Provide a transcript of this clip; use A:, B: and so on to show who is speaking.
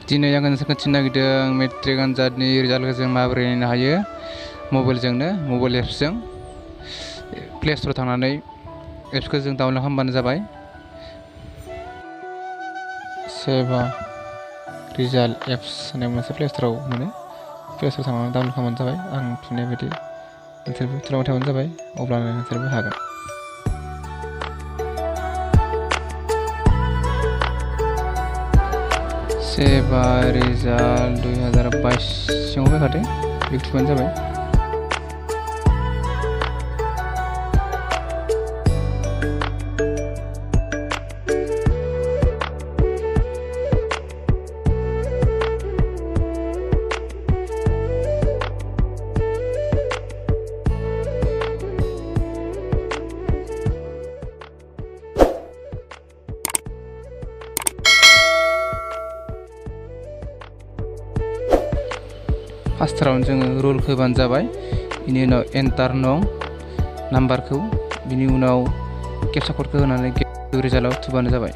A: दिनै आं नोंसोरखौ खिन्थानो नागिरदों मेट्रिक आनजादनि रिजाल्टखौ जों माबोरै नायनो हायो मबाइलजोंनो मबाइल एप्सजों प्ले स्ट'राव थांनानै एप्सखौ जों डाउनल'ड खालामबानो जाबाय। सेदा रिजाल्ट एप्स होननाय मोनसे प्ले स्ट'राव मोनो। प्ले स्ट'राव थांनानै डाउनल'ड खालामबानो जाबाय। आं थुनाय बायदि नोंसोरबो थुलांबाय थाबानो जाबाय, अब्लानो नोंसोरबो हागोन। सेदा रिजाल्ट 2022 सिङाव फैखादो, बेखौ थुबानो जाबाय। फार्स्टआवनो जोङो रुलखौ होबानो जाबाय, बिनि उनाव एन्टार नं नाम्बारखौ, बिनि उनाव केपचा क'डखौ होनानै रिजाल्टआव थुबानो जाबाय।